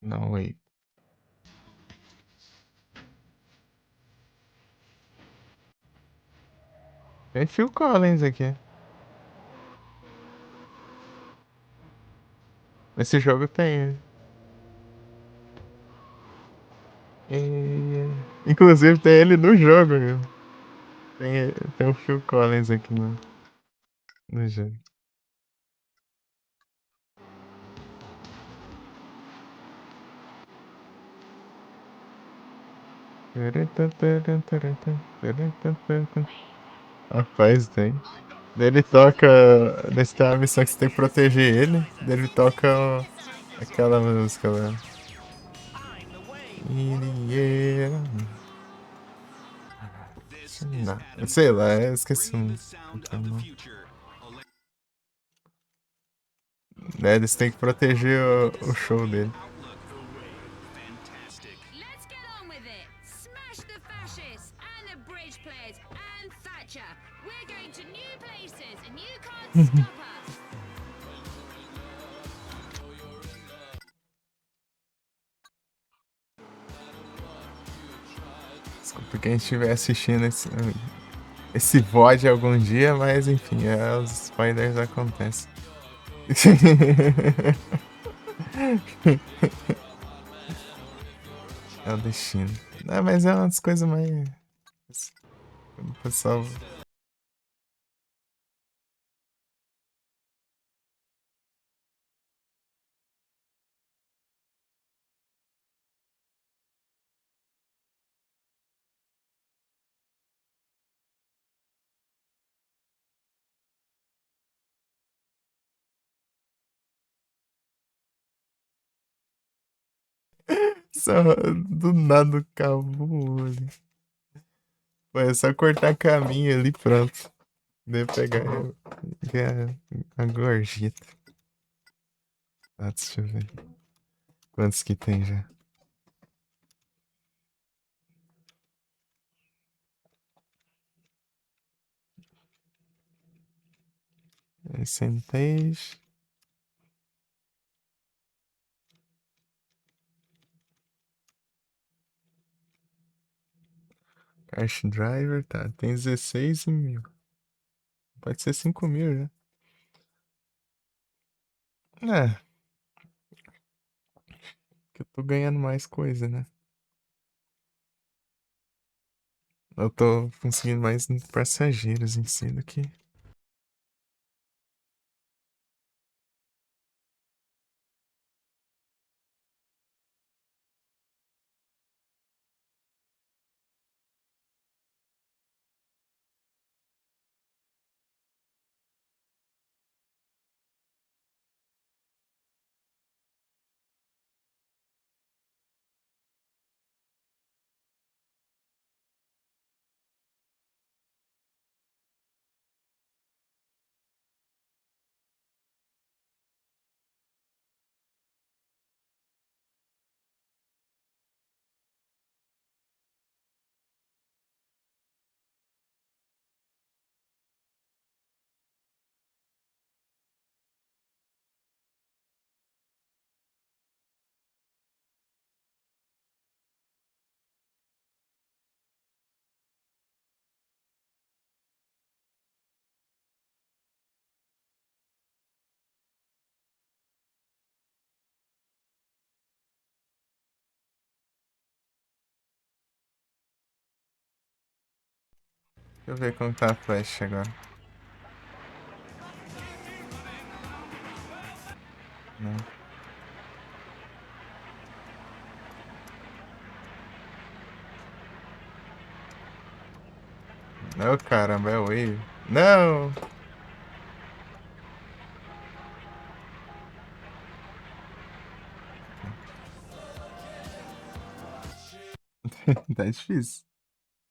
Não, wait. Tem Phil Collins aqui. Nesse jogo tem. Inclusive tem ele no jogo, meu. Tem o Phil Collins aqui no jogo. Rapaz, tem. Daí ele toca. Nesse tem uma missão que você tem que proteger ele. Daí ele toca aquela música lá. Não, sei lá, eu esqueci um. Né, eles têm que proteger o show dele. Let's get on with it. Smash the fascists and the bridge players and Thatcher. We're going to new places and you can't stop us. Desculpa quem estiver assistindo esse VOD algum dia, mas enfim, os spoilers acontecem. É o destino. Não, mas é uma das coisas mais. O pessoal. Só do nada o carro voou ali. Pô, é só cortar caminho ali, pronto. Daí pegar a gorjeta. Ah, deixa eu ver. Quantos que tem já? Centéis. Cash Driver, tá. Tem 16 mil. Pode ser 5 mil já. É, que eu tô ganhando mais coisa, né? Eu tô conseguindo mais passageiros em si do que. Deixa eu ver como tá a flash agora. Não. Não, caramba, é o Wave. Não! Tá difícil.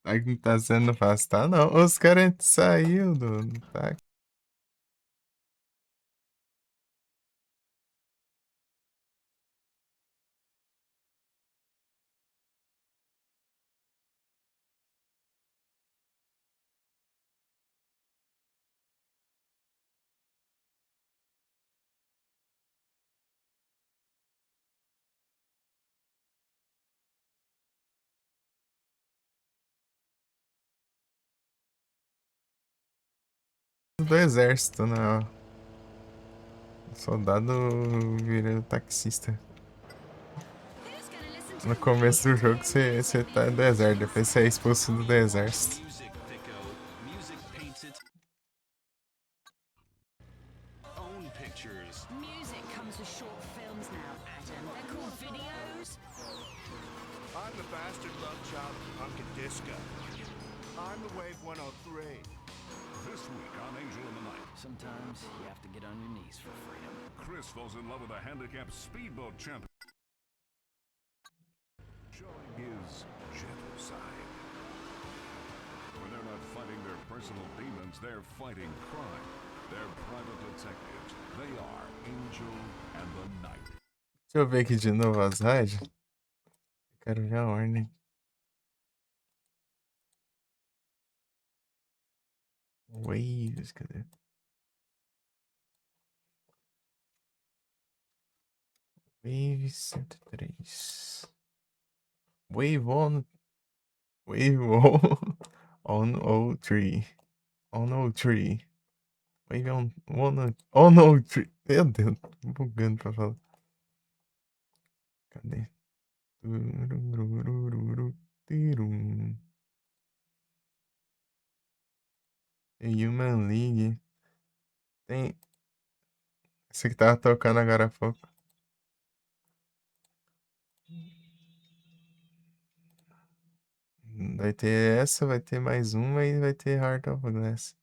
Aqui tá sendo fácil, tá? Não. Os caras saiu do. Tá do exército, né? Ó. Soldado virando taxista. Who's gonna listen to No the começo do latest jogo music você tá do exército, depois você é expulso do exército. Music, Pico. Music paints its own pictures. Music comes with short films now, Adam. They're called videos. I'm the bastard love child of punk and disco. I'm the Wave 103. This week on Angel in the Night, Sometimes you have to get on your knees for freedom. Chris falls in love with a handicapped speedboat champion. Showing his gentle side. When they're not fighting their personal demons, they're fighting crime. They're private detectives. They are Angel and the Night. Deixa eu ver aqui de novo as rádios. Quero ver a ordem. Waves, cadê? Wave 103. Wave on. Wave on 03. On 03. Wave on 03. Meu Deus, tô bugando pra falar. Cadê? Tirum. Human League. Tem. Esse que tava tocando agora há pouco. Vai ter essa, vai ter mais uma e vai ter Heart of Glass.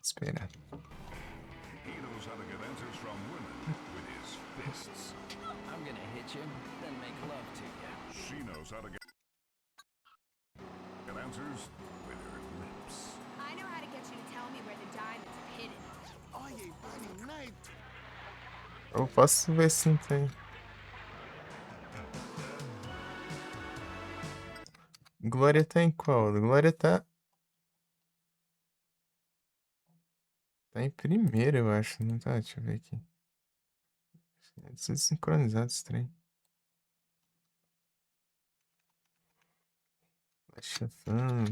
Esperar. He knows how to get answers from women with his fists. I'm gonna hit you, then make love to you. She knows how to get answers with her lips. I know how to get you to tell me where the diamonds are hidden. Oye, Buddy Knight. Eu posso ver se não tem. Glória tá em qual? Glória tá. Tá em primeiro, eu acho. Não tá? Deixa eu ver aqui. Deve ser sincronizado esse trem. Baixa fã.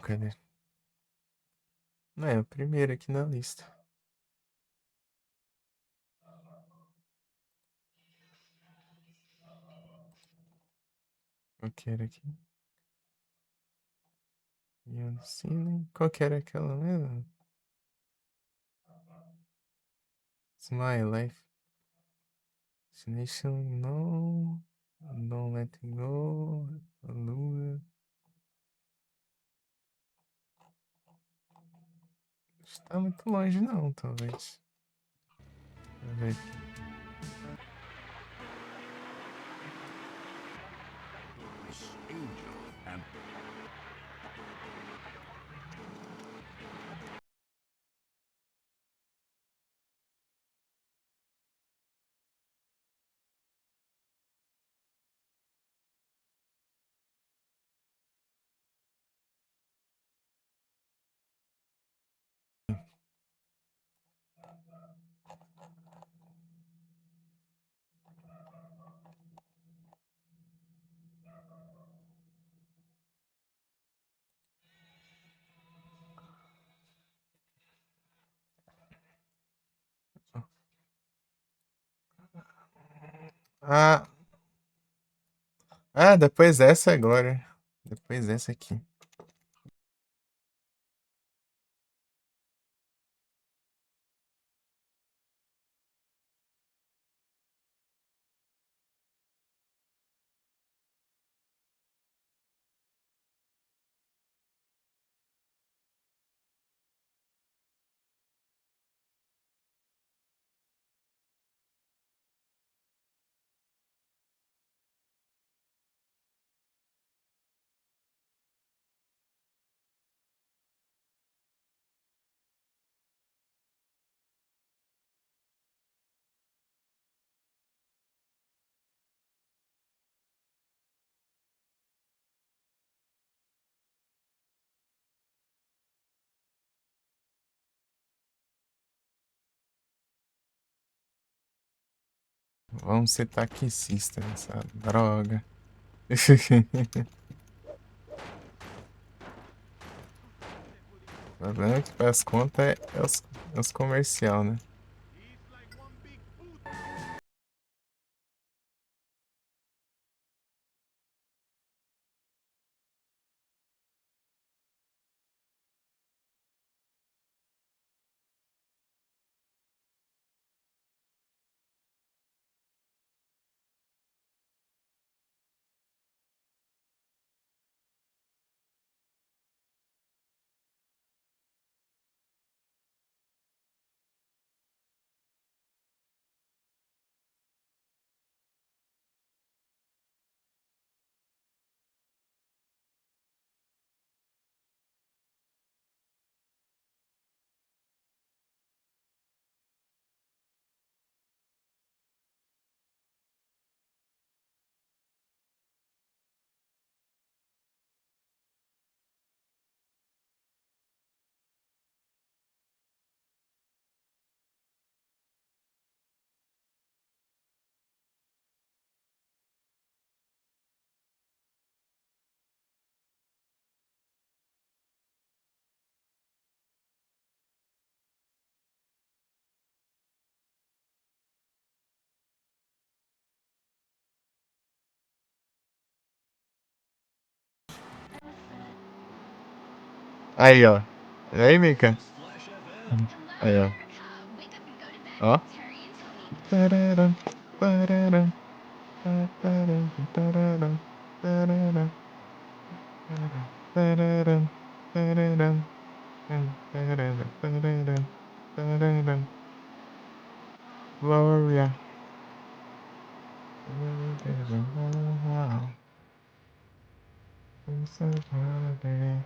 Cadê? Não é o primeiro aqui na lista. Qual que era aqui? Beyond the Ceiling. Qual que era aquela mesmo? It's My Life. Destination No. Don't Let It Go. Lula. Está muito longe não, talvez. Deixa eu ver aqui. Angel and Ah, depois dessa agora. Depois dessa aqui. Vamos ser taxista nessa droga. O problema é que faz conta é os comercial, né? Aí, ó. E aí, Mika? Aí, ó. Ó. Tararam, pararam, tararam, tararam, tararam, tararam, tararam, tararam, tararam, tararam. Gloria. It's a holiday.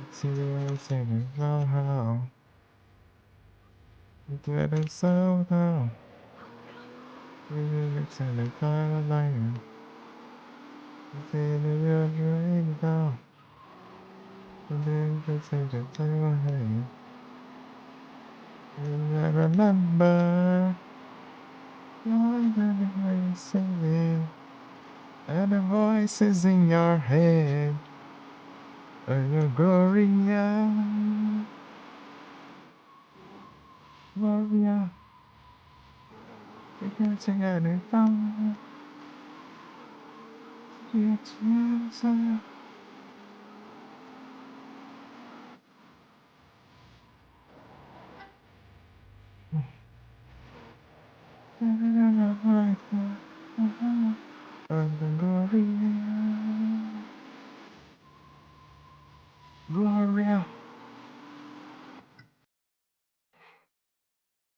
It's a somehow. Get it so down. It's in the kind of line. It's in the rain down. And then it's in the time of hay. And I remember. I singing. And the voices in your head. And your Gloria. Gloria. You can't sing anything. It's yes. Gloria.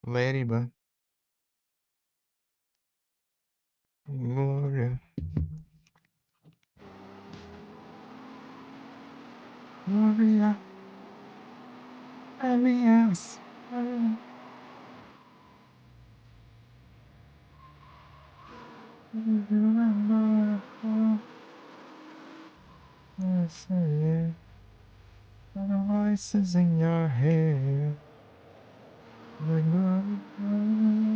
Ladybug. Gloria. Gloria. Alias. I say it. And the voices in your head. The glory.